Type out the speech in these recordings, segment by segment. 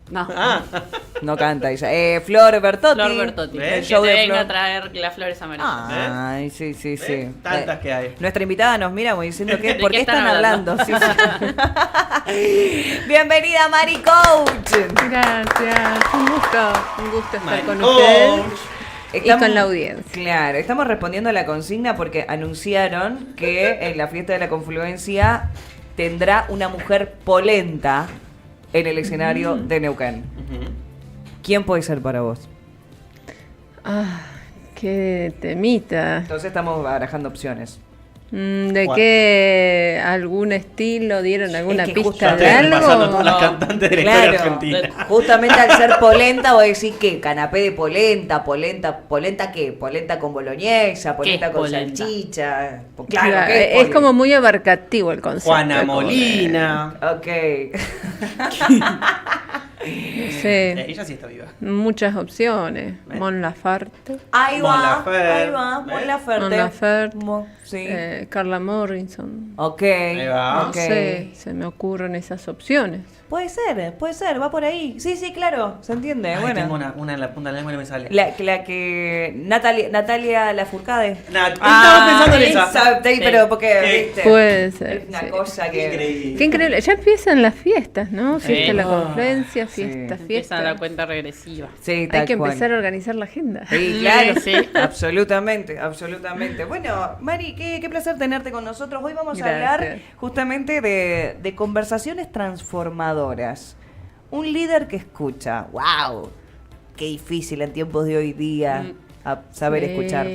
No. No canta ella. Flor Bertotti. Flor Bertotti. El Que show te de venga Flor. a traer las flores amarillas. Ay, sí. Tantas que hay. Nuestra invitada nos mira como diciendo que ¿De ¿por qué qué están están hablando? hablando? Sí. Bienvenida Mari Coach. Gracias, un gusto estar con Coach. ustedes y con la audiencia. Claro, estamos respondiendo a la consigna porque anunciaron que en la fiesta de la confluencia tendrá una mujer polenta en el escenario de Neuquén. Ujú. ¿Quién puede ser para vos? Ah, qué temita. Entonces estamos barajando opciones. ¿De ¿Cuál? qué? ¿Algún estilo? ¿Dieron alguna que justo pista de Estoy repasando algo? todas las No. cantantes de la Claro. historia argentina. Justamente al ser polenta, vos decís que canapé de polenta, ¿polenta qué? Polenta con boloñesa, polenta es con polenta? salchicha. Claro, ¿qué es polenta? como muy abarcativo el concepto. Juana como de- Molina. Ok. Sí, Ella sí está viva. muchas opciones. Mon Laferte, Ahí Mon va, Laferte. ahí va, Mon Laferte. Mon Laferte. Sí. Carla Morrison. Ok, va. No ok. sé, se me ocurren esas opciones. Puede ser, va por ahí. Sí, claro, se entiende. Ay, bueno. tengo una en la punta de la lengua y no me sale. La que Natalia Lafourcade. Estaba pensando en esa. Sí, pero porque, Sí. viste, Puede ser. es una sí. cosa que... Increíble. Qué increíble. Ya empiezan las fiestas, ¿no? Sí. Fiesta de la Ah, conferencia, sí. fiesta. Empieza la cuenta regresiva. Sí, Hay tal que cual. empezar a organizar la agenda. Sí, claro, Sí. absolutamente. Bueno, Mari, qué placer tenerte con nosotros. Hoy vamos a hablar Gracias. justamente de conversaciones transformadoras. Un líder que escucha. ¡Wow! Qué difícil en tiempos de hoy día saber Sí, escuchar.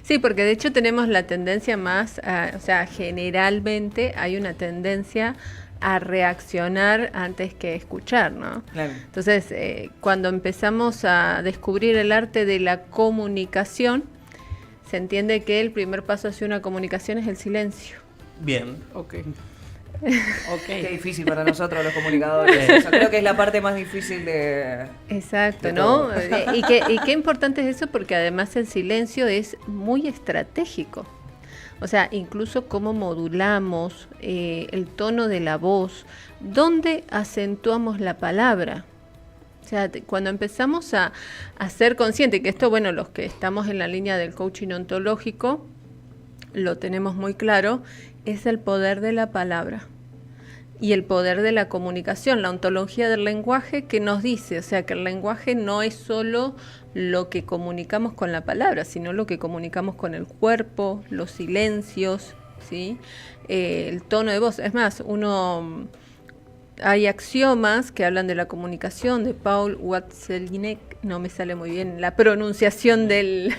Sí, porque de hecho tenemos la tendencia más, o sea, generalmente hay una tendencia a reaccionar antes que escuchar, ¿no? Claro. Entonces, cuando empezamos a descubrir el arte de la comunicación, se entiende que el primer paso hacia una comunicación es el silencio. Bien. Ok. Qué difícil para nosotros los comunicadores. Eso creo que es la parte más difícil de... Exacto, De ¿no? todo. Y qué importante es eso porque además el silencio es muy estratégico. O sea, incluso cómo modulamos el tono de la voz, dónde acentuamos la palabra. O sea, cuando empezamos a ser conscientes, que esto, bueno, los que estamos en la línea del coaching ontológico, lo tenemos muy claro, es el poder de la palabra y el poder de la comunicación, la ontología del lenguaje que nos dice, o sea, que el lenguaje no es solo lo que comunicamos con la palabra, sino lo que comunicamos con el cuerpo, los silencios, ¿sí? El tono de voz. Es más, hay axiomas que hablan de la comunicación de Paul Watzlawick, no me sale muy bien la pronunciación de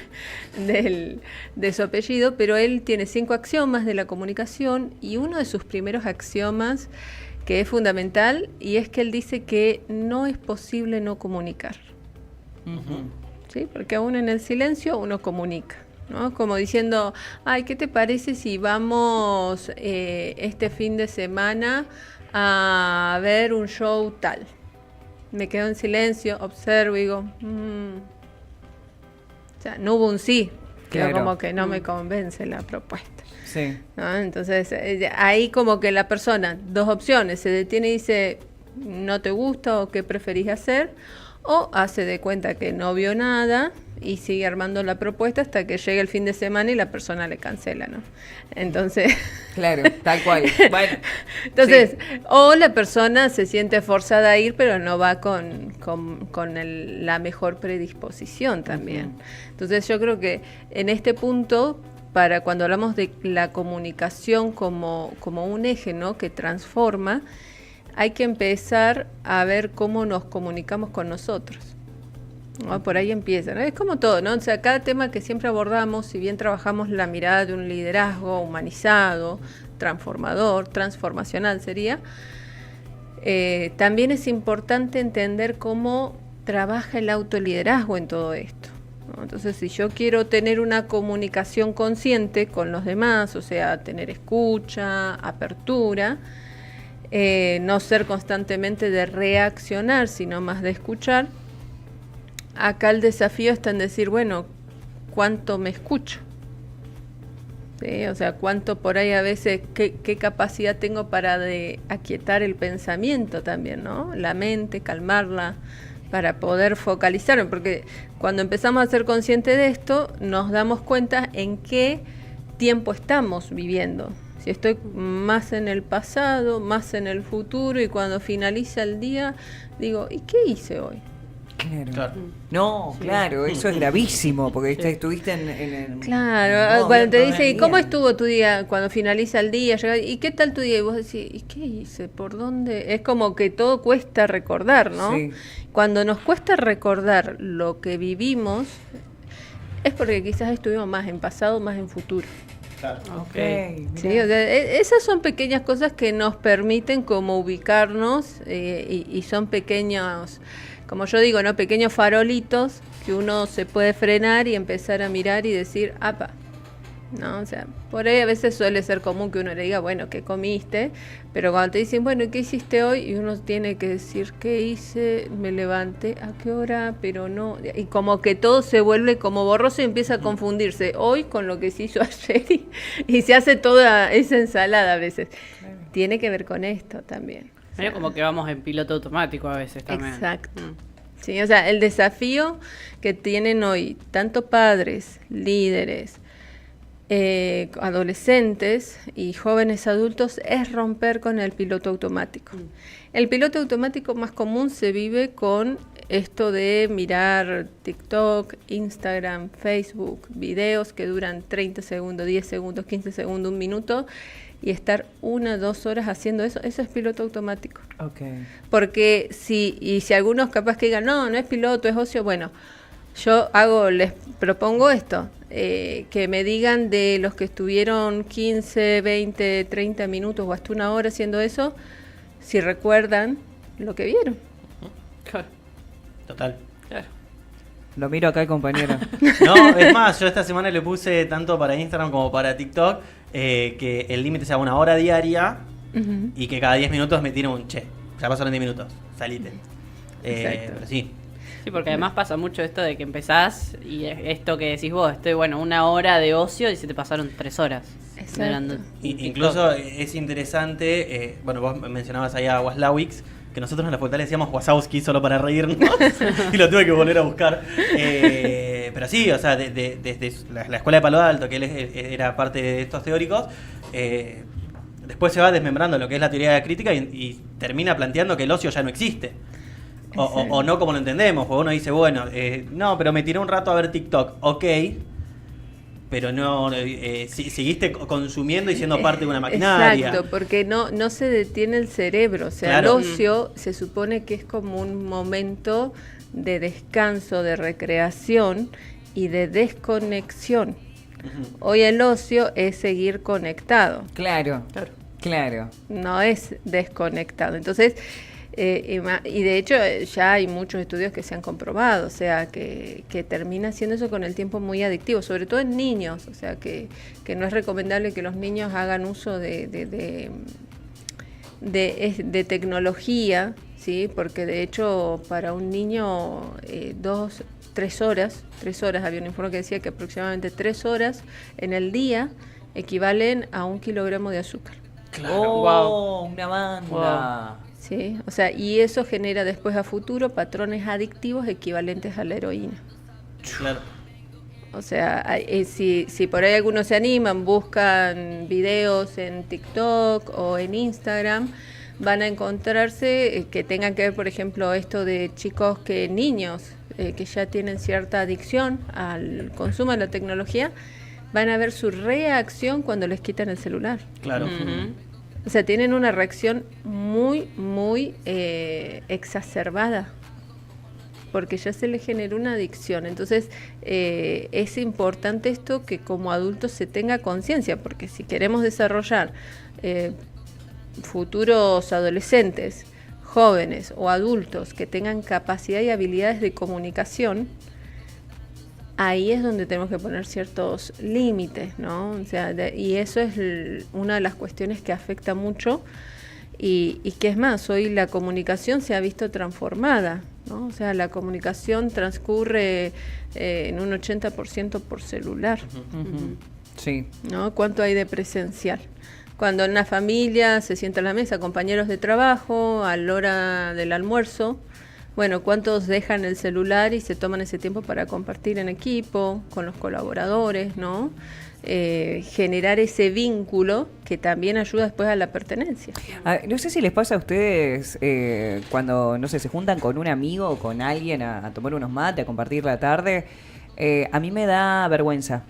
su apellido, pero él tiene 5 axiomas de la comunicación y uno de sus primeros axiomas que es fundamental y es que él dice que no es posible no comunicar, ¿sí? Porque aún en el silencio uno comunica, ¿no? Como diciendo, ay, ¿qué te parece si vamos este fin de semana a ver un show tal? Me quedo en silencio, observo y digo, o sea, no hubo un sí, quedó Claro. como que no me convence la propuesta, Sí. ¿no? Entonces, ahí como que la persona, 2 opciones, se detiene y dice, no te gusta o qué preferís hacer, o hace de cuenta que no vio nada y sigue armando la propuesta hasta que llegue el fin de semana y la persona le cancela, ¿no? Entonces... Claro, tal cual. Bueno, Entonces, sí. o la persona se siente forzada a ir, pero no va con la mejor predisposición también. Entonces, yo creo que en este punto, para cuando hablamos de la comunicación como un eje, ¿no?, que transforma, hay que empezar a ver cómo nos comunicamos con nosotros, ¿no? Por ahí empieza, ¿no? Es como todo, ¿no? O sea, cada tema que siempre abordamos, si bien trabajamos la mirada de un liderazgo humanizado, transformador, transformacional sería, también es importante entender cómo trabaja el autoliderazgo en todo esto, ¿no? Entonces, si yo quiero tener una comunicación consciente con los demás, o sea, tener escucha, apertura, no ser constantemente de reaccionar, sino más de escuchar, acá el desafío está en decir, bueno, ¿cuánto me escucho? ¿sí? O sea, cuánto por ahí a veces, qué capacidad tengo para aquietar el pensamiento también, ¿no? La mente, calmarla, para poder focalizarme, porque cuando empezamos a ser conscientes de esto, nos damos cuenta en qué tiempo estamos viviendo. Si estoy más en el pasado, más en el futuro, y cuando finaliza el día, digo, ¿y qué hice hoy? Claro. No, claro, eso es gravísimo, porque estuviste en el... Claro, cuando te dice, ¿y cómo estuvo tu día? Cuando finaliza el día, ¿y qué tal tu día? Y vos decís, ¿y qué hice? ¿Por dónde? Es como que todo cuesta recordar, ¿no? Sí. Cuando nos cuesta recordar lo que vivimos, es porque quizás estuvimos más en pasado, más en futuro. Claro. Okay. Sí, o sea, esas son pequeñas cosas que nos permiten como ubicarnos y son pequeños, como yo digo, ¿no? Pequeños farolitos que uno se puede frenar y empezar a mirar y decir, ¡apa! ¿No? O sea, por ahí a veces suele ser común que uno le diga, bueno, ¿qué comiste? Pero cuando te dicen, bueno, ¿qué hiciste hoy? Y uno tiene que decir, ¿qué hice? Me levanté, ¿a qué hora? Pero no, y como que todo se vuelve como borroso y empieza a confundirse hoy con lo que se hizo ayer y se hace toda esa ensalada a veces. Tiene que ver con esto también. O sea, como que vamos en piloto automático a veces también. Exacto. Sí, o sea, el desafío que tienen hoy tanto padres, líderes, adolescentes y jóvenes adultos es romper con el piloto automático. El piloto automático más común se vive con esto de mirar TikTok, Instagram, Facebook, videos que duran 30 segundos, 10 segundos, 15 segundos, 1 minuto, y estar 1 o 2 horas haciendo eso es piloto automático. Okay. Porque si algunos capaz que digan, no es piloto, es ocio, bueno, les propongo esto, que me digan de los que estuvieron 15, 20, 30 minutos o hasta 1 hora haciendo eso, si recuerdan lo que vieron. Claro. Total. Claro. Lo miro acá el compañero. No, es más, yo esta semana le puse tanto para Instagram como para TikTok que el límite sea 1 hora diaria y que cada 10 minutos me tire un che. Ya pasaron 10 minutos, salite. Pero sí. Sí, porque además pasa mucho esto de que empezás y esto que decís vos, estoy 1 hora de ocio y se te pasaron 3 horas. Exacto. Incluso es interesante, vos mencionabas ahí a Waslawicz, que nosotros en la facultad le decíamos Wazowski solo para reírnos y lo tuve que volver a buscar. Pero sí, o sea, desde la escuela de Palo Alto, que él era parte de estos teóricos, después se va desmembrando lo que es la teoría de la crítica y termina planteando que el ocio ya no existe. O no como lo entendemos, porque uno dice, bueno, no, pero me tiré un rato a ver TikTok, ok, pero no, seguiste consumiendo y siendo parte de una maquinaria. Exacto, porque no se detiene el cerebro, o sea, claro. El ocio se supone que es como un momento de descanso, de recreación y de desconexión. Hoy el ocio es seguir conectado. Claro. No es desconectado. Entonces, y de hecho ya hay muchos estudios que se han comprobado, o sea, que termina siendo eso con el tiempo muy adictivo, sobre todo en niños, o sea, que no es recomendable que los niños hagan uso de tecnología, ¿sí? Porque de hecho para un niño 3 horas, había un informe que decía que aproximadamente 3 horas en el día equivalen a 1 kilogramo de azúcar. Claro. Wow. Una banda. Wow. Sí, o sea, y eso genera después a futuro patrones adictivos equivalentes a la heroína. Claro. O sea, si por ahí algunos se animan, buscan videos en TikTok o en Instagram, van a encontrarse que tengan que ver, por ejemplo, esto de niños que ya tienen cierta adicción al consumo de la tecnología, van a ver su reacción cuando les quitan el celular. Claro. O sea, tienen una reacción muy, muy exacerbada, porque ya se les generó una adicción. Entonces, es importante esto que como adultos se tenga conciencia, porque si queremos desarrollar futuros adolescentes, jóvenes o adultos que tengan capacidad y habilidades de comunicación, ahí es donde tenemos que poner ciertos límites, ¿no? O sea, y eso es una de las cuestiones que afecta mucho y que es más, hoy la comunicación se ha visto transformada, ¿no? O sea, la comunicación transcurre en un 80% por celular. Sí. ¿no? ¿Cuánto hay de presencial? Cuando en una familia se sienta a la mesa, compañeros de trabajo, a la hora del almuerzo, bueno, ¿cuántos dejan el celular y se toman ese tiempo para compartir en equipo, con los colaboradores, ¿no? Generar ese vínculo que también ayuda después a la pertenencia. No sé si les pasa a ustedes cuando, no sé, se juntan con un amigo o con alguien a tomar unos mates, a compartir la tarde. A mí me da vergüenza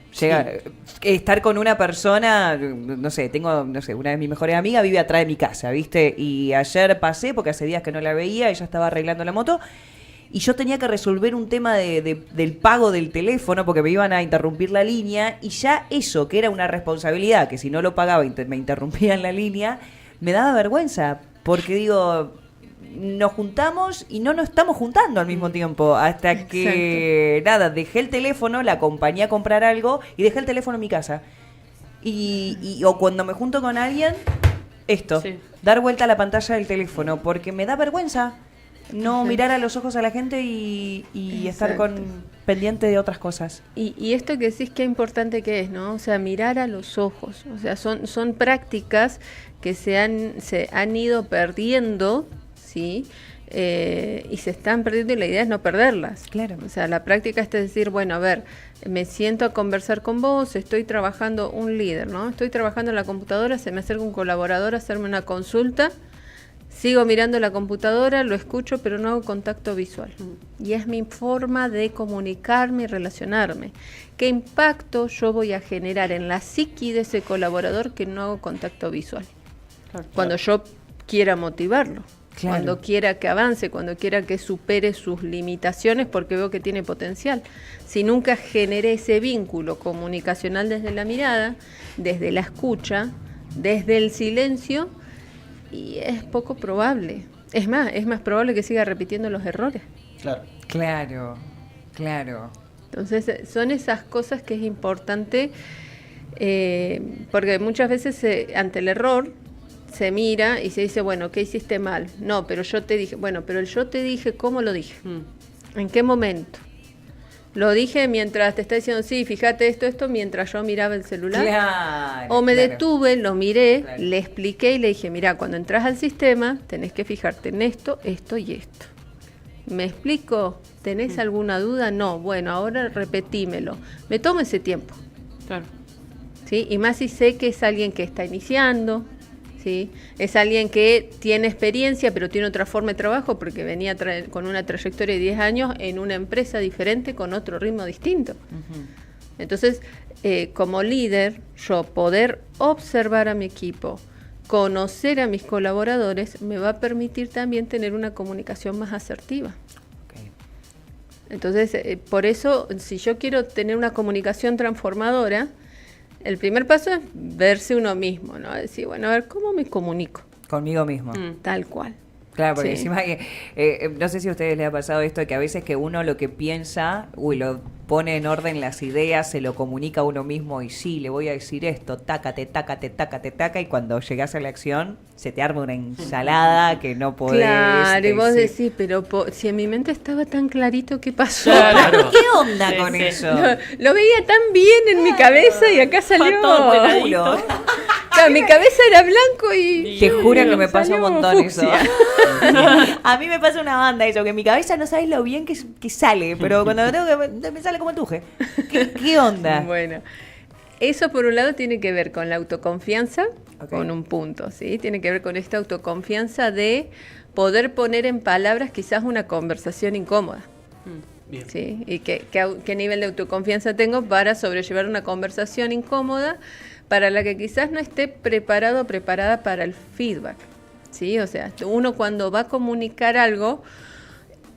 estar con una persona, no sé, una de mis mejores amigas vive atrás de mi casa, ¿viste? Y ayer pasé, porque hace días que no la veía, ella estaba arreglando la moto, y yo tenía que resolver un tema del pago del teléfono, porque me iban a interrumpir la línea, y ya eso, que era una responsabilidad, que si no lo pagaba me interrumpían la línea, me daba vergüenza, porque digo, nos juntamos y no nos estamos juntando al mismo tiempo, hasta que, nada, dejé el teléfono, la acompañé a comprar algo y dejé el teléfono en mi casa. O cuando me junto con alguien, dar vuelta a la pantalla del teléfono, porque me da vergüenza no mirar a los ojos a la gente y estar pendiente de otras cosas. Y esto que decís, qué importante que es, ¿no? O sea, mirar a los ojos. O sea, son prácticas que se han ido perdiendo, ¿sí? Y se están perdiendo y la idea es no perderlas. Claro. O sea, la práctica es decir, bueno, a ver, me siento a conversar con vos, estoy trabajando un líder, ¿no? Estoy trabajando en la computadora, se me acerca un colaborador a hacerme una consulta, sigo mirando la computadora, lo escucho, pero no hago contacto visual. Y es mi forma de comunicarme y relacionarme. ¿Qué impacto yo voy a generar en la psiqui de ese colaborador que no hago contacto visual? Cuando yo quiera motivarlo. Claro. Cuando quiera que avance, cuando quiera que supere sus limitaciones porque veo que tiene potencial. Si nunca generé ese vínculo comunicacional desde la mirada, desde la escucha, desde el silencio, y es poco probable. Es más probable que siga repitiendo los errores. Claro. Claro. Entonces son esas cosas que es importante, porque muchas veces ante el error se mira y se dice, bueno, ¿qué hiciste mal? No, pero yo te dije, bueno, pero yo te dije, ¿cómo lo dije? ¿En qué momento? Lo dije mientras te está diciendo, sí, fíjate esto, mientras yo miraba el celular. Claro, o me detuve, lo miré, le expliqué y le dije, mira, cuando entras al sistema tenés que fijarte en esto, esto y esto. ¿Me explico? ¿Tenés alguna duda? No, bueno, ahora repetímelo. Me tomo ese tiempo. Claro. ¿Sí? Y más si sé que es alguien que está iniciando, ¿sí? Es alguien que tiene experiencia, pero tiene otra forma de trabajo porque venía con una trayectoria de 10 años en una empresa diferente con otro ritmo distinto. Entonces, como líder, yo poder observar a mi equipo, conocer a mis colaboradores, me va a permitir también tener una comunicación más asertiva. Entonces, por eso, si yo quiero tener una comunicación transformadora, el primer paso es verse uno mismo, ¿no? Decir, bueno, a ver, ¿cómo me comunico? Conmigo mismo. Tal cual. Claro, porque Sí. encima que, no sé si a ustedes les ha pasado esto, que a veces que uno lo que piensa, lo pone en orden las ideas, se lo comunica a uno mismo y sí, le voy a decir esto, tácate, y cuando llegas a la acción se te arma una ensalada que no podés Claro, y vos decir. decís, pero si en mi mente estaba tan clarito, ¿qué pasó? Claro. ¿Qué onda Sí, con sí. eso? Lo veía tan bien en mi cabeza y acá salió. todo buenadito. Culo. Claro, mi cabeza era blanco y... Te juro que me pasa salió un montón eso. fucsia. A mí me pasa una banda eso, que en mi cabeza no sabes lo bien que sale, pero cuando lo tengo que me sale como tuje. ¿Qué onda? Bueno, eso por un lado tiene que ver con la autoconfianza, Ok. con un punto, ¿sí? Tiene que ver con esta autoconfianza de poder poner en palabras quizás una conversación incómoda. Bien. ¿Sí? Y qué nivel de autoconfianza tengo para sobrellevar una conversación incómoda para la que quizás no esté preparado o preparada para el feedback, ¿sí? O sea, uno cuando va a comunicar algo,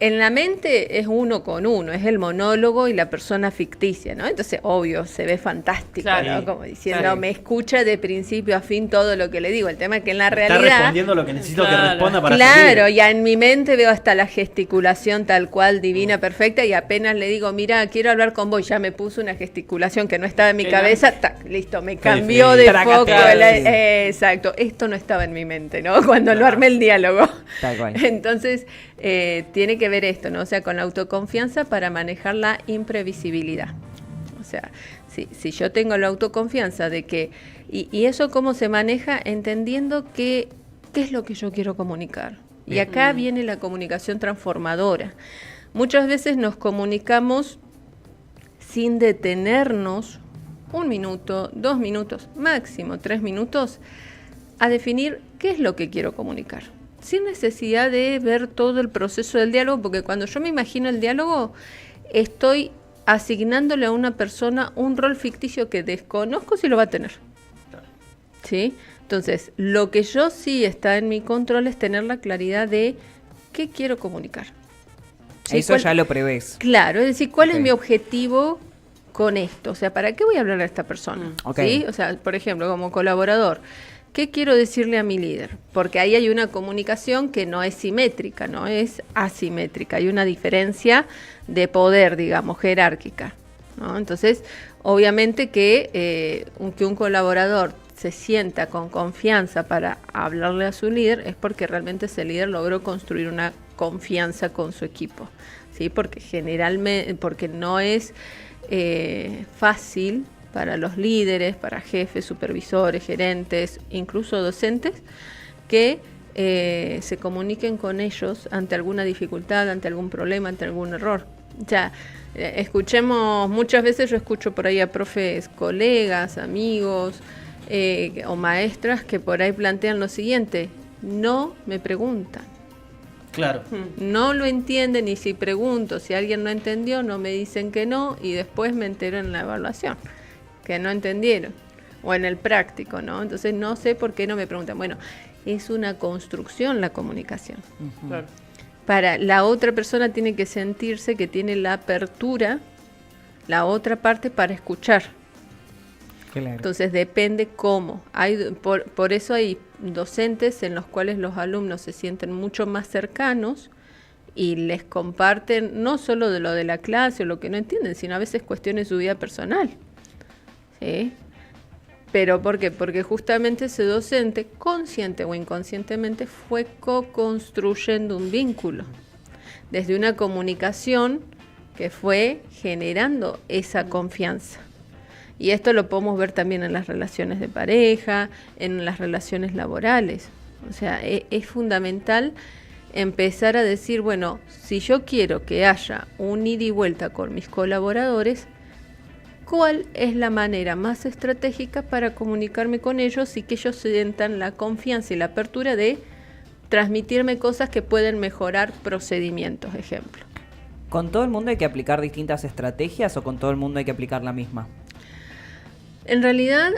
en la mente es uno con uno, es el monólogo y la persona ficticia, ¿no? Entonces, obvio, se ve fantástico, Claro. ¿no? Como diciendo, Claro. me escucha de principio a fin todo lo que le digo. El tema es que en la Está realidad... respondiendo lo que necesito que Claro. responda para Claro, seguir. ya en mi mente veo hasta la gesticulación tal cual, divina, perfecta, y apenas le digo, mira, quiero hablar con vos, ya me puso una gesticulación que no estaba en mi Claro. cabeza, tac, listo, me Está cambió difícil. de Trácate. foco. Sí. Exacto, esto no estaba en mi mente, ¿no? Cuando lo armé el diálogo. Tal cual. Entonces, tiene que ver esto, ¿no? O sea, con la autoconfianza para manejar la imprevisibilidad. O sea, si yo tengo la autoconfianza de que, y eso cómo se maneja entendiendo qué es lo que yo quiero comunicar. Y acá viene la comunicación transformadora. Muchas veces nos comunicamos sin detenernos 1 minuto, 2 minutos, máximo 3 minutos, a definir qué es lo que quiero comunicar. Sin necesidad de ver todo el proceso del diálogo, porque cuando yo me imagino el diálogo, estoy asignándole a una persona un rol ficticio que desconozco si lo va a tener. ¿Sí? Entonces, lo que yo sí está en mi control es tener la claridad de qué quiero comunicar. ¿Sí? Eso ya lo prevés. Claro, es decir, ¿cuál Ok. es mi objetivo con esto? O sea, ¿para qué voy a hablar a esta persona? Ok. ¿Sí? O sea, por ejemplo, como colaborador, ¿qué quiero decirle a mi líder? Porque ahí hay una comunicación que no es simétrica, no es asimétrica. Hay una diferencia de poder, digamos, jerárquica, ¿no? Entonces, obviamente que un colaborador se sienta con confianza para hablarle a su líder es porque realmente ese líder logró construir una confianza con su equipo, ¿sí? Porque generalmente, porque no es fácil para los líderes, para jefes, supervisores, gerentes, incluso docentes, que se comuniquen con ellos ante alguna dificultad, ante algún problema, ante algún error. Ya, escuchemos, muchas veces yo escucho por ahí a profes, colegas, amigos o maestras que por ahí plantean lo siguiente: no me preguntan. Claro. No lo entienden, y si pregunto, si alguien no entendió, no me dicen que no, y después me entero en la evaluación que no entendieron, o en el práctico, ¿no? Entonces no sé por qué no me preguntan. Bueno, es una construcción la comunicación. Claro. Para la otra persona tiene que sentirse que tiene la apertura, la otra parte, para escuchar. Claro. Entonces depende cómo. Por eso hay docentes en los cuales los alumnos se sienten mucho más cercanos y les comparten no solo de lo de la clase o lo que no entienden, sino a veces cuestiones de su vida personal. ¿Sí? ¿Pero por qué? Porque justamente ese docente, consciente o inconscientemente, fue co-construyendo un vínculo desde una comunicación que fue generando esa confianza. Y esto lo podemos ver también en las relaciones de pareja, en las relaciones laborales. O sea, es fundamental empezar a decir, bueno, si yo quiero que haya un ida y vuelta con mis colaboradores, ¿cuál es la manera más estratégica para comunicarme con ellos y que ellos sientan la confianza y la apertura de transmitirme cosas que pueden mejorar procedimientos, ejemplo? ¿Con todo el mundo hay que aplicar distintas estrategias o con todo el mundo hay que aplicar la misma? En realidad,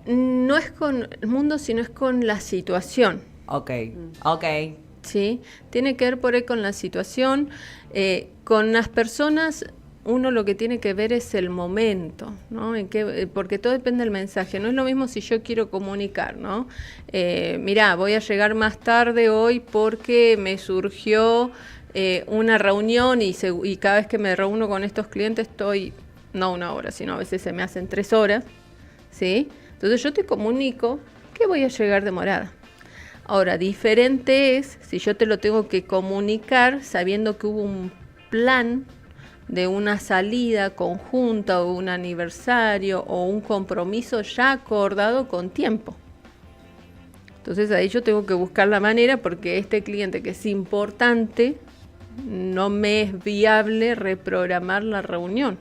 no es con el mundo, sino es con la situación. Ok. ¿Sí? Tiene que ver por ahí con la situación. Con las personas, uno lo que tiene que ver es el momento, ¿no? Porque todo depende del mensaje. No es lo mismo si yo quiero comunicar, ¿no? Mirá, voy a llegar más tarde hoy porque me surgió una reunión y cada vez que me reúno con estos clientes estoy, no 1 hora, sino a veces se me hacen 3 horas, ¿sí? Entonces yo te comunico que voy a llegar demorada. Ahora, diferente es si yo te lo tengo que comunicar sabiendo que hubo un plan de una salida conjunta o un aniversario o un compromiso ya acordado con tiempo. Entonces ahí yo tengo que buscar la manera, porque este cliente que es importante, no me es viable reprogramar la reunión.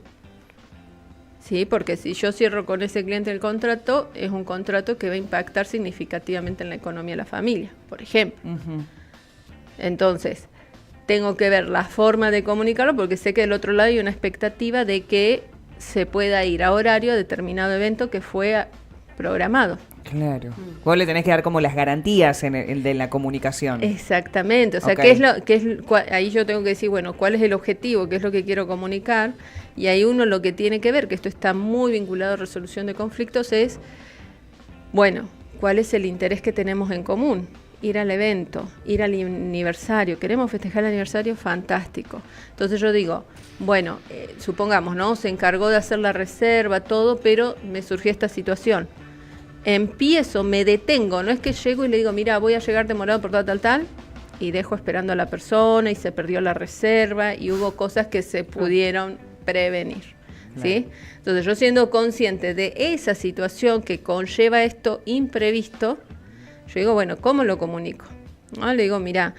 Sí, porque si yo cierro con ese cliente el contrato, es un contrato que va a impactar significativamente en la economía de la familia, por ejemplo. Ujú. Entonces, tengo que ver la forma de comunicarlo, porque sé que del otro lado hay una expectativa de que se pueda ir a horario a determinado evento que fue programado. Claro. Vos le tenés que dar como las garantías en el de la comunicación. Exactamente, o sea, Ok. ahí yo tengo que decir, bueno, ¿cuál es el objetivo? ¿Qué es lo que quiero comunicar? Y ahí uno lo que tiene que ver, que esto está muy vinculado a resolución de conflictos, es, bueno, ¿cuál es el interés que tenemos en común? Ir al evento, ir al aniversario. ¿Queremos festejar el aniversario? Fantástico. Entonces yo digo, bueno, supongamos, ¿no? Se encargó de hacer la reserva, todo, pero me surgió esta situación. Empiezo, me detengo, no es que llego y le digo, mira, voy a llegar demorado por tal, y dejo esperando a la persona y se perdió la reserva y hubo cosas que se pudieron prevenir. ¿sí? Entonces yo siendo consciente de esa situación que conlleva esto imprevisto, yo digo, bueno, ¿cómo lo comunico? ¿No? Le digo, mira,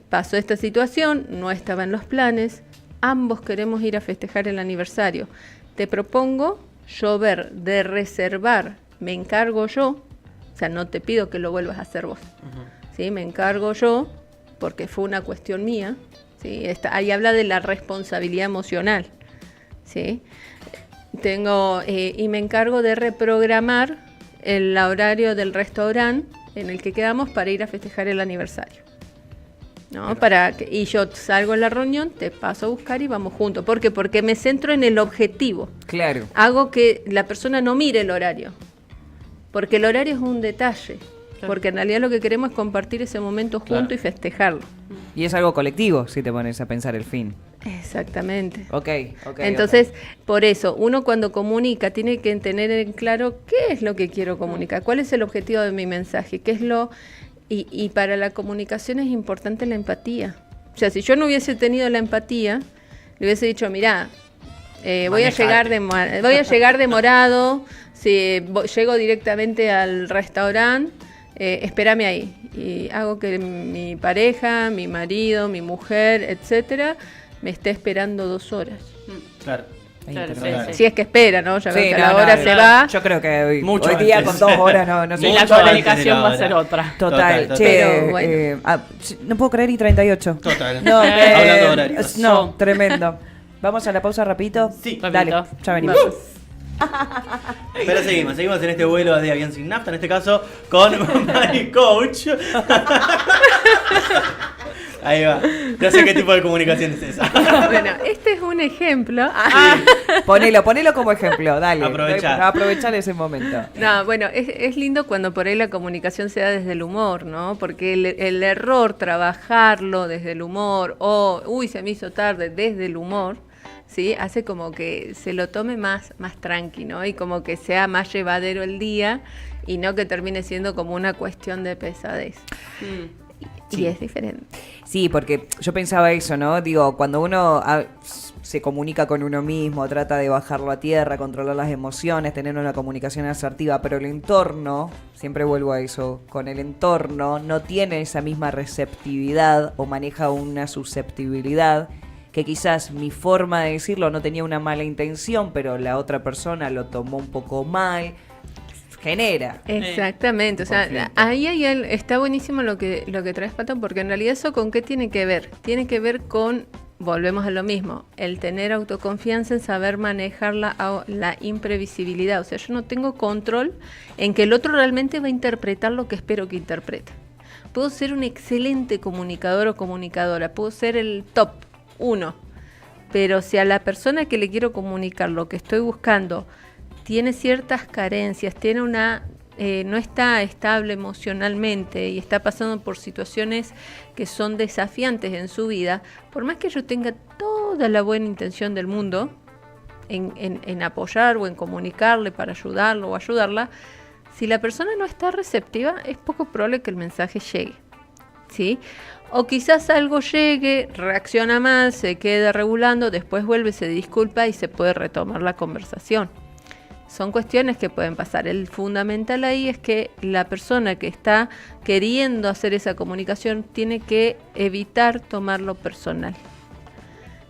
pasó esta situación, no estaba en los planes, ambos queremos ir a festejar el aniversario. Te propongo yo ver de reservar, me encargo yo, o sea, no te pido que lo vuelvas a hacer vos, ¿sí? Me encargo yo, porque fue una cuestión mía, ¿sí? Ahí habla de la responsabilidad emocional, ¿sí? Y me encargo de reprogramar el horario del restaurante en el que quedamos para ir a festejar el aniversario, ¿no? Y yo salgo en la reunión, te paso a buscar y vamos juntos. ¿Por qué? Porque me centro en el objetivo. Claro. Hago que la persona no mire el horario, porque el horario es un detalle. Claro. Porque en realidad lo que queremos es compartir ese momento junto y festejarlo. Y es algo colectivo, si te pones a pensar el fin. Exactamente. Ok. Entonces, por eso, uno cuando comunica tiene que tener en claro qué es lo que quiero comunicar, cuál es el objetivo de mi mensaje, qué es lo... Y para la comunicación es importante la empatía. O sea, si yo no hubiese tenido la empatía, le hubiese dicho, mirá, voy a llegar demorado, si llego directamente al restaurante, espérame ahí. Y hago que mi pareja, mi marido, mi mujer, etcétera, me esté esperando 2 horas. Claro. Claro, sí. Si es que espera, ¿no? Ya veo que no, la hora se va. Yo creo que hoy Mucho día antes. con 2 horas no sé. Y la Mucho comunicación antes va a de la ser hora. otra. Total. Total. Che, Pero bueno. no puedo creer y 38. Total. No, Hablando de horarios. No, tremendo. Vamos a la pausa rapidito. Sí. Dale, Rapidito. ya venimos. Vamos. Pero seguimos en este vuelo de avión sin nafta, en este caso con My Coach. Ahí va. No sé qué tipo de comunicación es esa. Bueno, este es un ejemplo. Ponelo como ejemplo, dale. Aprovechá. Aprovechar ese momento. No, bueno, es lindo cuando por ahí la comunicación se da desde el humor, ¿no? Porque el error, trabajarlo desde el humor, se me hizo tarde desde el humor, ¿sí? Hace como que se lo tome más tranqui, ¿no? Y como que sea más llevadero el día y no que termine siendo como una cuestión de pesadez. Y es diferente. Sí, porque yo pensaba eso, ¿no? Digo, cuando uno se comunica con uno mismo, trata de bajarlo a tierra, controlar las emociones, tener una comunicación asertiva, pero el entorno, siempre vuelvo a eso, con el entorno no tiene esa misma receptividad o maneja una susceptibilidad que quizás mi forma de decirlo no tenía una mala intención, pero la otra persona lo tomó un poco mal. Genera. Exactamente, o sea, conflicto. ahí está buenísimo lo que traes, Pato, porque en realidad eso con qué tiene que ver. Tiene que ver con, volvemos a lo mismo, el tener autoconfianza en saber manejar la imprevisibilidad. O sea, yo no tengo control en que el otro realmente va a interpretar lo que espero que interprete. Puedo ser un excelente comunicador o comunicadora, puedo ser el top 1, pero si a la persona que le quiero comunicar lo que estoy buscando tiene ciertas carencias, no está estable emocionalmente y está pasando por situaciones que son desafiantes en su vida, por más que yo tenga toda la buena intención del mundo en apoyar o en comunicarle para ayudarlo o ayudarla, si la persona no está receptiva, es poco probable que el mensaje llegue, ¿sí? O quizás algo llegue, reacciona mal, se queda regulando, después vuelve, se disculpa y se puede retomar la conversación. Son cuestiones que pueden pasar. El fundamental ahí es que la persona que está queriendo hacer esa comunicación tiene que evitar tomarlo personal.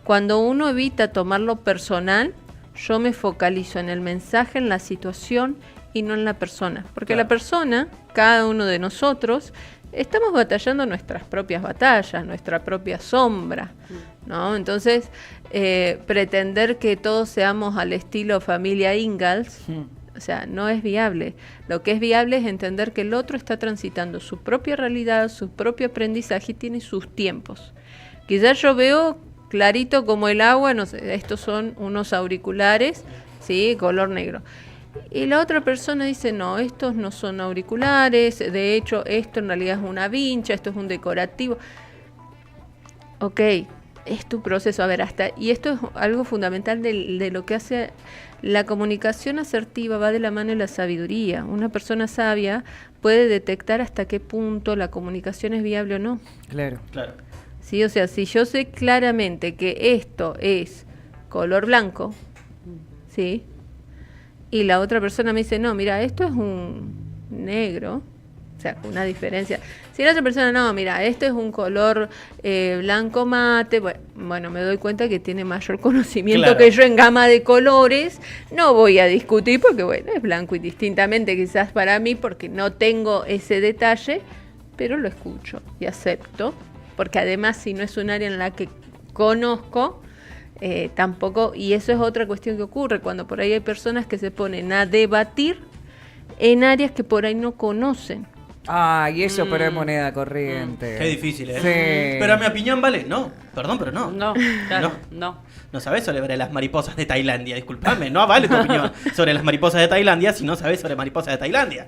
Cuando uno evita tomarlo personal, yo me focalizo en el mensaje, en la situación y no en la persona. Porque la persona, cada uno de nosotros, estamos batallando nuestras propias batallas, nuestra propia sombra, ¿no? Entonces, pretender que todos seamos al estilo familia Ingalls, o sea, no es viable. Lo que es viable es entender que el otro está transitando su propia realidad, su propio aprendizaje y tiene sus tiempos. Quizás yo veo clarito como el agua, no sé, estos son unos auriculares, ¿sí? Color negro. Y la otra persona dice, no, estos no son auriculares, de hecho esto en realidad es una vincha, esto es un decorativo. Ok, es tu proceso, a ver, y esto es algo fundamental de lo que hace la comunicación asertiva, va de la mano de la sabiduría. Una persona sabia puede detectar hasta qué punto la comunicación es viable o no. Claro. Sí, o sea, si yo sé claramente que esto es color blanco, ¿sí? ¿sí? Y la otra persona me dice, no, mira, esto es un negro, o sea, una diferencia. Si la otra persona, no, mira, esto es un color blanco mate, bueno, me doy cuenta que tiene mayor conocimiento Claro. que yo en gama de colores, no voy a discutir porque, bueno, es blanco indistintamente quizás para mí porque no tengo ese detalle, pero lo escucho y acepto, porque además si no es un área en la que conozco, tampoco, y eso es otra cuestión que ocurre, cuando por ahí hay personas que se ponen a debatir en áreas que por ahí no conocen. Ah, y eso, pero es moneda corriente. Qué difícil, ¿eh? Sí. Pero mi opinión vale. No, perdón, pero no. No, claro, no. No sabes sobre las mariposas de Tailandia, disculpame. No vale tu opinión sobre las mariposas de Tailandia si no sabes sobre mariposas de Tailandia.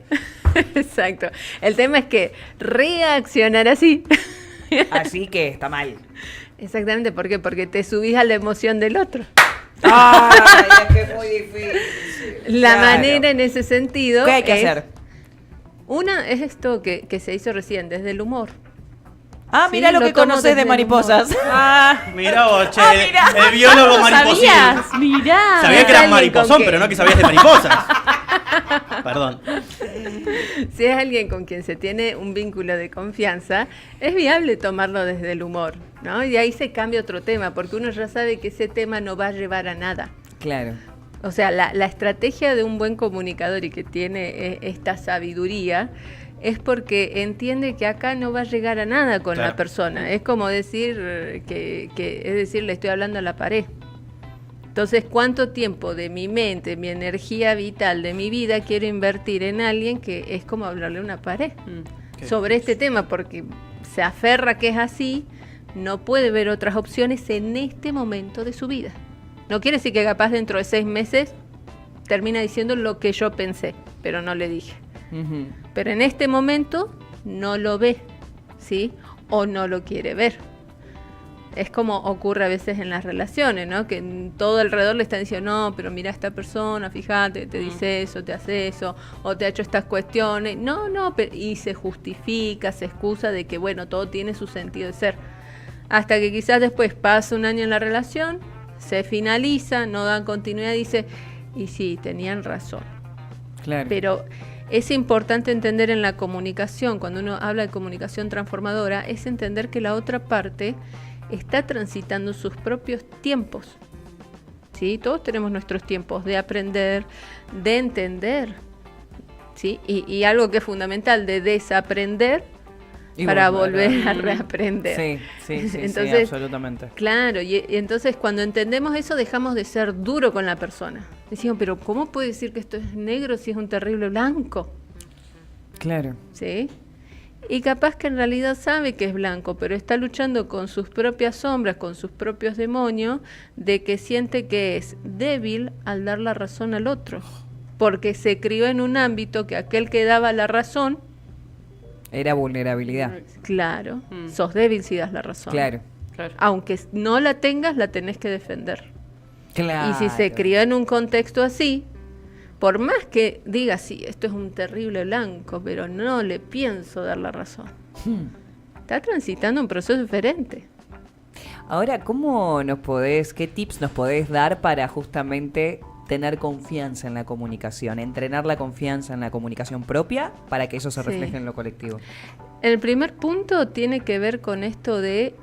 Exacto. El tema es que reaccionar así. Así que está mal. Exactamente, ¿por qué? Porque te subís a la emoción del otro. Ay, es que es muy difícil. La Claro. manera en ese sentido ¿Qué hay que es- hacer? Una es esto que se hizo recién, desde el humor. Ah, Sí, mira lo lo que tomo conoces desde de el mariposas. Ah, Mirá vos, che, mirá. el biólogo ¿Cómo mariposil. sabías? Mirá. Sabía que ¿Es eras alguien mariposón, con pero qué? no que sabías de mariposas. Perdón. Si es alguien con quien se tiene un vínculo de confianza, es viable tomarlo desde el humor, ¿no? Y ahí se cambia otro tema, porque uno ya sabe que ese tema no va a llevar a nada. claro. O sea, la estrategia de un buen comunicador y que tiene esta sabiduría es porque entiende que acá no va a llegar a nada con Claro. la persona. Es como decir es decir, le estoy hablando a la pared. Entonces, ¿cuánto tiempo de mi mente, mi energía vital, de mi vida quiero invertir en alguien que es como hablarle a una pared Mm. sobre este tema? Porque se aferra que es así, no puede ver otras opciones en este momento de su vida. No quiere decir que capaz dentro de 6 meses termina diciendo lo que yo pensé, pero no le dije. Ujú. Pero en este momento no lo ve, ¿sí? O no lo quiere ver. Es como ocurre a veces en las relaciones, ¿no? Que en todo alrededor le están diciendo, no, pero mira a esta persona, fíjate, te dice eso, te hace eso, o te ha hecho estas cuestiones. No, y se justifica, se excusa de que, bueno, todo tiene su sentido de ser. Hasta que quizás después pasa un año en la relación, se finaliza, no dan continuidad, dice, y sí, tenían razón. Claro. Pero es importante entender en la comunicación, cuando uno habla de comunicación transformadora, es entender que la otra parte está transitando sus propios tiempos. ¿Sí? Todos tenemos nuestros tiempos de aprender, de entender. ¿Sí? Y algo que es fundamental, de desaprender Y para volver volver a reaprender. Sí, sí, sí, Entonces, sí, absolutamente. Claro, y entonces cuando entendemos eso dejamos de ser duro con la persona. Decimos, pero ¿cómo puede decir que esto es negro si es un terrible blanco? Claro. ¿Sí? Y capaz que en realidad sabe que es blanco, pero está luchando con sus propias sombras, con sus propios demonios, de que siente que es débil al dar la razón al otro. Porque se crió en un ámbito que aquel que daba la razón, Era vulnerabilidad. claro, sos débil si das la razón. Claro. Claro. Aunque no la tengas, la tenés que defender. Claro. Y si se crió en un contexto así, por más que diga, sí, esto es un terrible blanco, pero no le pienso dar la razón. Está transitando un proceso diferente. Ahora, qué tips nos podés dar para justamente tener confianza en la comunicación, entrenar la confianza en la comunicación propia para que eso se Sí. refleje en lo colectivo? El primer punto tiene que ver con esto de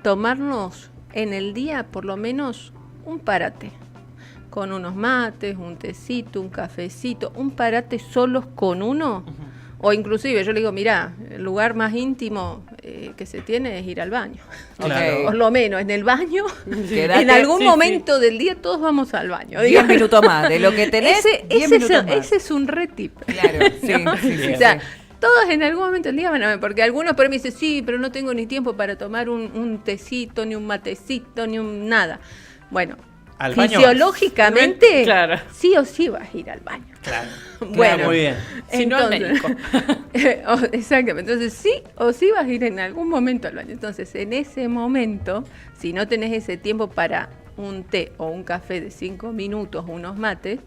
tomarnos en el día por lo menos un parate, con unos mates, un tecito, un cafecito, un parate solos con uno, o inclusive yo le digo, mirá, el lugar más íntimo que se tiene es ir al baño. Claro. Ok. Por lo menos en el baño, Quédate, en algún sí, momento del día todos vamos al baño. 10 digamos. minutos más. De lo que tenés, 10 minutos más. Ese es un re tip. Claro, sí, sí, sí, O sea, sí. todos en algún momento del día van a ver, porque algunos por ahí me dicen, sí, pero no tengo ni tiempo para tomar un tecito, ni un matecito, ni un nada. Bueno, ¿Al baño? fisiológicamente, Claro. sí o sí vas a ir al baño. Claro. Bueno, Muy bien. Si no, al entonces- Exactamente, entonces sí o sí vas a ir en algún momento al baño. Entonces, en ese momento, si no tenés ese tiempo para un té o un café de 5 minutos, unos mates,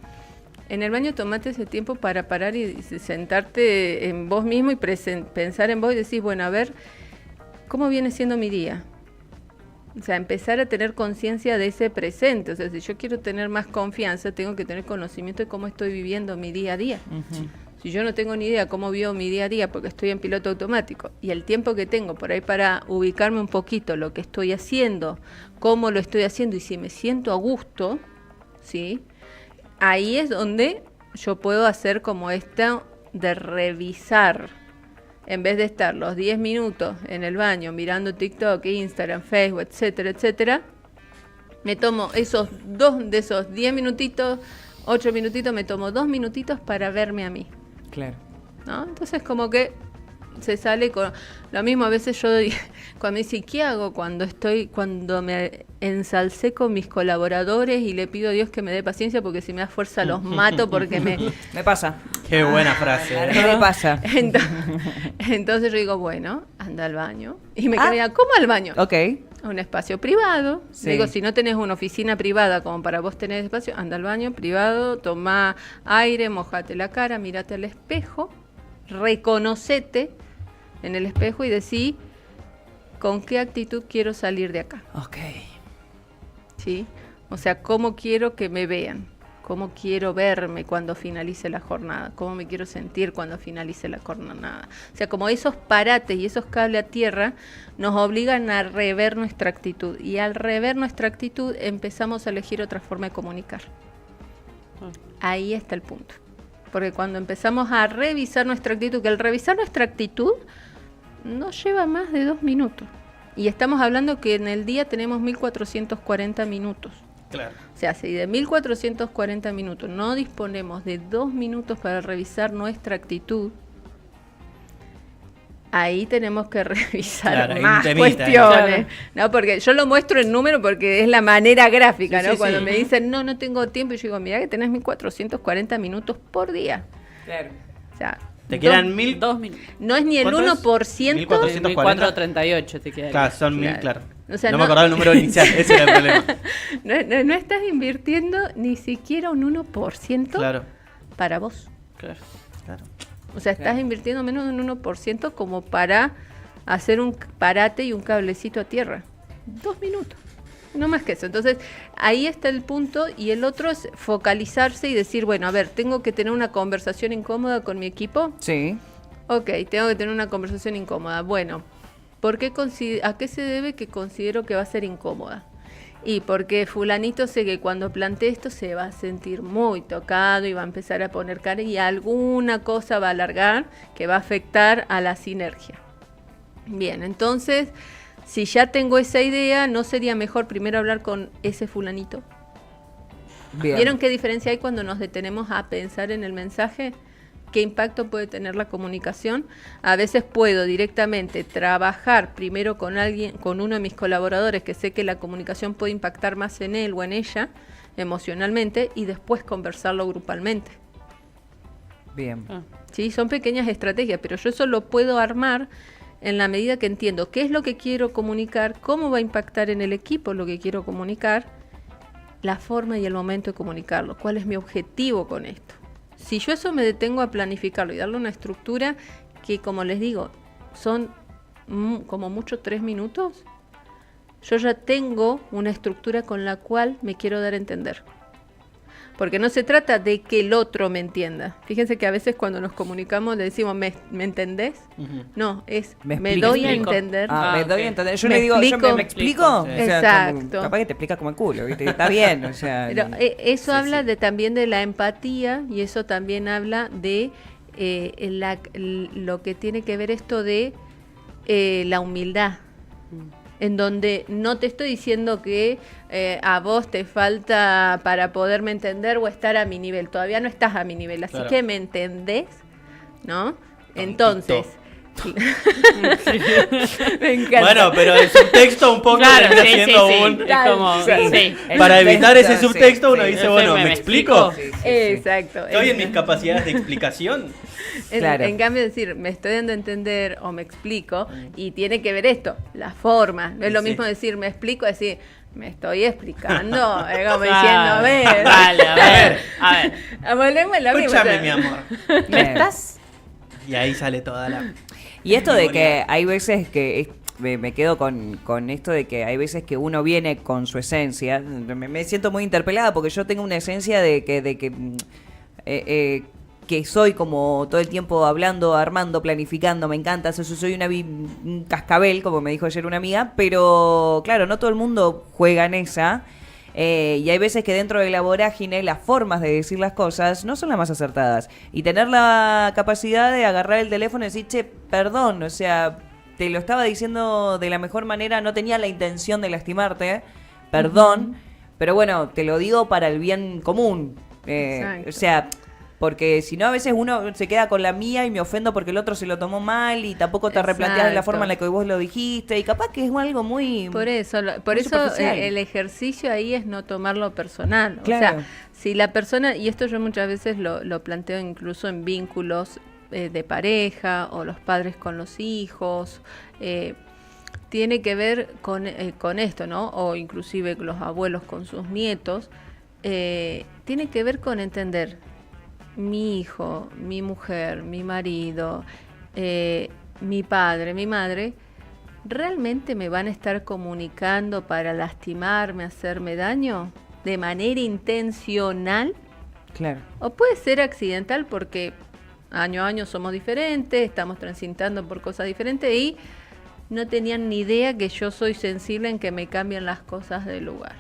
en el baño tomate ese tiempo para parar y sentarte en vos mismo y pensar en vos y decir, bueno, a ver, ¿cómo viene siendo mi día? O sea, empezar a tener conciencia de ese presente. O sea, si yo quiero tener más confianza, tengo que tener conocimiento de cómo estoy viviendo mi día a día. Si yo no tengo ni idea cómo vivo mi día a día porque estoy en piloto automático y el tiempo que tengo por ahí para ubicarme un poquito lo que estoy haciendo, cómo lo estoy haciendo y si me siento a gusto, ¿sí? Ahí es donde yo puedo hacer como esta de revisar. En vez de estar los 10 minutos en el baño mirando TikTok, Instagram, Facebook, etcétera, etcétera, me tomo esos 10 minutitos, 8 minutitos, me tomo 2 minutitos para verme a mí, Claro. ¿no? Entonces como que se sale con lo mismo. A veces yo cuando me dice, ¿qué hago cuando me ensalcé con mis colaboradores y le pido a Dios que me dé paciencia porque si me da fuerza los mato porque me... Me pasa. Qué buena frase. ¿Qué me pasa? Entonces yo digo, bueno, anda al baño. Y me quedé, ¿cómo al baño? Ok. A un espacio privado. Sí. Digo, si no tenés una oficina privada como para vos tener espacio, anda al baño privado, toma aire, mojate la cara, mírate al espejo, reconocete en el espejo y decí con qué actitud quiero salir de acá. Ok. ¿Sí? O sea, cómo quiero que me vean, cómo quiero verme cuando finalice la jornada, cómo me quiero sentir cuando finalice la jornada. O sea, como esos parates y esos cables a tierra nos obligan a rever nuestra actitud. Y al rever nuestra actitud empezamos a elegir otra forma de comunicar. Ahí está el punto. Porque cuando empezamos a revisar nuestra actitud, que el revisar nuestra actitud no lleva más de 2 minutos. Y estamos hablando que en el día tenemos 1440 minutos. Claro. O sea, si de 1440 minutos no disponemos de 2 minutos para revisar nuestra actitud, ahí tenemos que revisar Claro, hay un más temita, cuestiones. claro. ¿No? Porque yo lo muestro en número porque es la manera gráfica, Sí, ¿no? sí, Cuando sí. me dicen, no tengo tiempo, y yo digo, mira que tenés 1440 minutos por día. Claro. O sea, Te quedan 1000. 2 minutos. no es ni el ¿Cuánto es? 1%. 1440. 1438 te queda. Claro, son 1000, Claro. claro. O sea, no no- me acordaba el número inicial, ese era el problema. No estás invirtiendo ni siquiera un 1% Claro, para vos. Claro. claro. O sea, estás invirtiendo menos de un 1% como para hacer un parate y un cablecito a tierra. 2 minutos. No más que eso. Entonces, ahí está el punto. Y el otro es focalizarse y decir, bueno, a ver, tengo que tener una conversación incómoda con mi equipo. Sí. Ok, tengo que tener una conversación incómoda. Bueno, ¿por qué ¿a qué se debe que considero que va a ser incómoda? Y porque fulanito sé que cuando plantee esto se va a sentir muy tocado y va a empezar a poner cara y alguna cosa va a alargar que va a afectar a la sinergia. Bien, entonces, si ya tengo esa idea, ¿no sería mejor primero hablar con ese fulanito? Bien. ¿Vieron qué diferencia hay cuando nos detenemos a pensar en el mensaje? ¿Qué impacto puede tener la comunicación? A veces puedo directamente trabajar primero con alguien, con uno de mis colaboradores que sé que la comunicación puede impactar más en él o en ella emocionalmente y después conversarlo grupalmente. Bien. Ah, ¿Sí? Son pequeñas estrategias, pero yo eso lo puedo armar en la medida que entiendo qué es lo que quiero comunicar, cómo va a impactar en el equipo lo que quiero comunicar, la forma y el momento de comunicarlo, cuál es mi objetivo con esto. Si yo eso me detengo a planificarlo y darle una estructura que, como les digo, son como mucho 3 minutos, yo ya tengo una estructura con la cual me quiero dar a entender. Porque no se trata de que el otro me entienda. Fíjense que a veces cuando nos comunicamos le decimos, ¿me entendés? Ujú. No, es Me me explico. doy a Explico. entender. Me ok. doy a entender. Yo ¿Me le digo, explico? ¿me explico? Sí. O sea, como- Exacto. capaz que te explica como el culo, ¿viste? Está bien, o sea. Pero eso Sí, habla sí. también de la empatía y eso también habla de lo que tiene que ver esto de la humildad. En donde no te estoy diciendo que a vos te falta para poderme entender o estar a mi nivel. Todavía no estás a mi nivel, así Claro. que me entendés, ¿no? Entonces... Me encanta. Bueno, pero el subtexto un poco Claro, termina sí, sí, siendo sí. un... Es como, sí. Para El evitar ese subtexto, subtexto sí, uno sí. dice, bueno, ¿me explico? Sí, sí, sí. Exacto. Estoy en mis capacidades de explicación. Claro. En cambio, decir, me estoy dando a entender o me explico, y tiene que ver esto, la forma. No es lo Sí. mismo decir, me explico, decir, me estoy explicando. Es como Ah, diciendo, a ver. Vale, a ver. A ver. Volvemos a lo mismo, Escúchame, o sea, mi amor. ¿Me estás? Y ahí sale toda la... Y esto de que hay veces que me quedo con esto de que hay veces que uno viene con su esencia. Me siento muy interpelada porque yo tengo una esencia que soy como todo el tiempo hablando, armando, planificando, me encanta, soy un cascabel, como me dijo ayer una amiga, pero claro, no todo el mundo juega en esa, y hay veces que dentro de la vorágine las formas de decir las cosas no son las más acertadas, y tener la capacidad de agarrar el teléfono y decir, che, perdón, o sea, te lo estaba diciendo de la mejor manera, no tenía la intención de lastimarte, perdón, pero bueno, te lo digo para el bien común, o sea... Porque si no, a veces uno se queda con la mía y me ofendo porque el otro se lo tomó mal y tampoco te replanteas de la forma en la que vos lo dijiste. Y capaz que es algo muy... Por eso el ejercicio ahí es no tomarlo personal. Claro. O sea, si la persona, y esto yo muchas veces lo planteo incluso en vínculos de pareja o los padres con los hijos, tiene que ver con esto, ¿no? O inclusive los abuelos con sus nietos, tiene que ver con entender... mi hijo, mi mujer, mi marido, mi padre, mi madre, ¿realmente me van a estar comunicando para lastimarme, hacerme daño de manera intencional? Claro. O puede ser accidental porque año a año somos diferentes, estamos transitando por cosas diferentes y no tenían ni idea que yo soy sensible en que me cambian las cosas del lugar.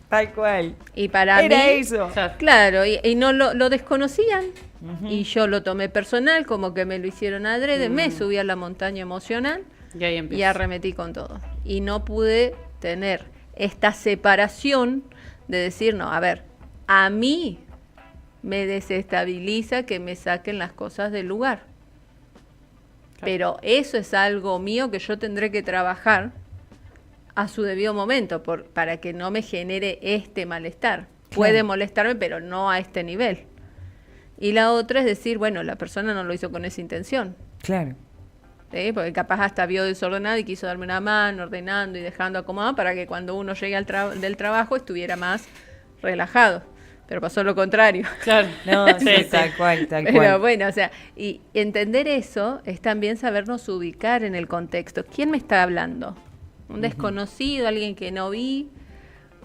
Tal cual. Y para Era mí, eso. claro, y no lo desconocían. Y yo lo tomé personal, como que me lo hicieron adrede, me subí a la montaña emocional Y ahí empieza. y arremetí con todo. Y no pude tener esta separación de decir, no, a ver, a mí me desestabiliza que me saquen las cosas del lugar. Pero eso es algo mío que yo tendré que trabajar a su debido momento para que no me genere este malestar. Puede molestarme, pero no a este nivel. Y la otra es decir, bueno, la persona no lo hizo con esa intención. Claro. ¿Sí? Porque capaz hasta vio desordenado y quiso darme una mano, ordenando y dejando acomodado para que cuando uno llegue del trabajo estuviera más relajado. Pero pasó lo contrario. Claro. No, sí, Sí, sí. tal cual. Pero bueno, o sea, y entender eso es también sabernos ubicar en el contexto. ¿Quién me está hablando? ¿Un desconocido, alguien que no vi?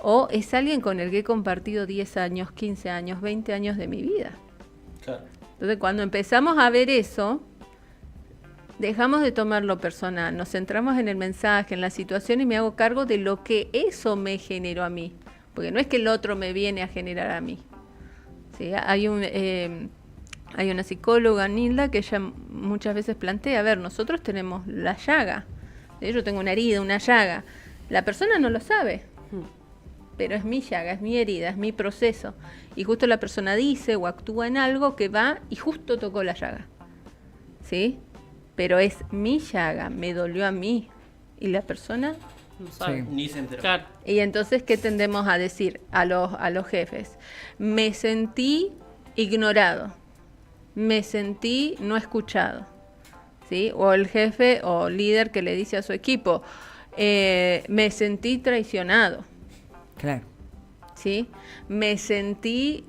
¿O es alguien con el que he compartido 10 años, 15 años, 20 años de mi vida? Claro. Entonces, cuando empezamos a ver eso, dejamos de tomarlo personal, nos centramos en el mensaje, en la situación y me hago cargo de lo que eso me generó a mí. Porque no es que el otro me viene a generar a mí. ¿Sí? Hay una psicóloga, Nilda, que ella muchas veces plantea, a ver, nosotros tenemos la llaga. Yo tengo una herida, una llaga. La persona no lo sabe, pero es mi llaga, es mi herida, es mi proceso. Y justo la persona dice o actúa en algo que va y justo tocó la llaga. ¿Sí? Pero es mi llaga, me dolió a mí. Y la persona... No sabe. Sí. Ni se enteró. Claro. Y entonces, ¿qué tendemos a decir a los jefes? Me sentí ignorado. Me sentí no escuchado. ¿Sí? O el jefe o líder que le dice a su equipo, me sentí traicionado. Claro. ¿Sí? Me sentí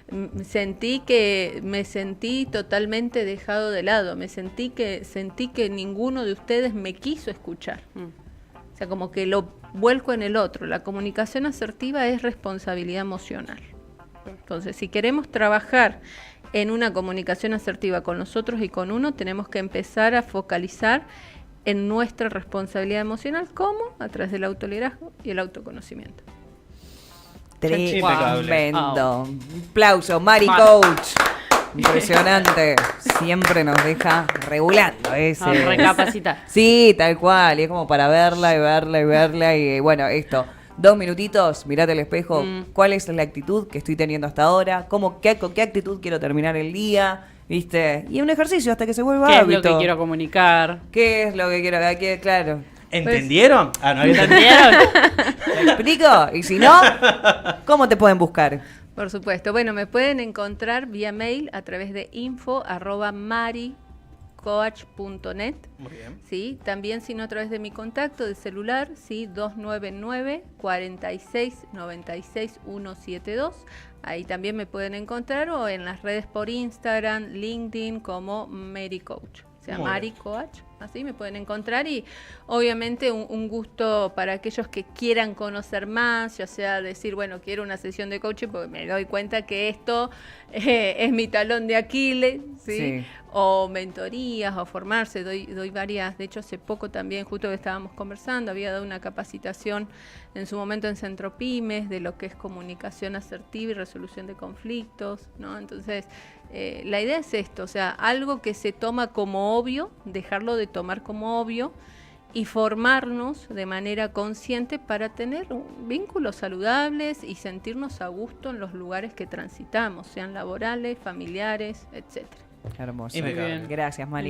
me sentí totalmente dejado de lado. Sentí que ninguno de ustedes me quiso escuchar. O sea, como que lo vuelco en el otro. La comunicación asertiva es responsabilidad emocional. Entonces, si queremos trabajar en una comunicación asertiva con nosotros y con uno, tenemos que empezar a focalizar en nuestra responsabilidad emocional, ¿cómo? A través del autoliderazgo y el autoconocimiento. Tremendo. Un aplauso, Mari Coach. Impresionante. Siempre nos deja regulando ese. A recapacitar. Sí, tal cual. Y es como para verla y verla y verla. Y bueno, esto. 2 minutitos, mirate al espejo. ¿Cuál es la actitud que estoy teniendo hasta ahora? ¿Con qué actitud quiero terminar el día? ¿Viste? Y un ejercicio hasta que se vuelva ¿Qué hábito. es lo que quiero comunicar? ¿Qué es lo que quiero? Aquí, claro. ¿Entendieron? Ah, no había entendido. ¿Entendieron? ¿Me explico? Y si no, ¿cómo te pueden buscar? Por supuesto. Bueno, me pueden encontrar vía mail a través de info@maricoach.net. Muy bien. ¿Sí? También, si no, a través de mi contacto de celular, ¿sí? 299 46 96 172. Ahí también me pueden encontrar, o en las redes por Instagram, LinkedIn, como Mary Coach. O sea, Muy Mari bien. Coach, Así me pueden encontrar y obviamente un gusto para aquellos que quieran conocer más, ya sea decir, bueno, quiero una sesión de coaching porque me doy cuenta que esto es mi talón de Aquiles, ¿sí? Sí. O mentorías o formarse, doy varias, de hecho hace poco también, justo que estábamos conversando, había dado una capacitación en su momento en Centro Pymes de lo que es comunicación asertiva y resolución de conflictos, ¿no? Entonces, la idea es esto, o sea, algo que se toma como obvio, dejarlo de tomar como obvio y formarnos de manera consciente para tener vínculos saludables y sentirnos a gusto en los lugares que transitamos, sean laborales, familiares, etcétera. Hermoso. Impecable. Gracias, Mali.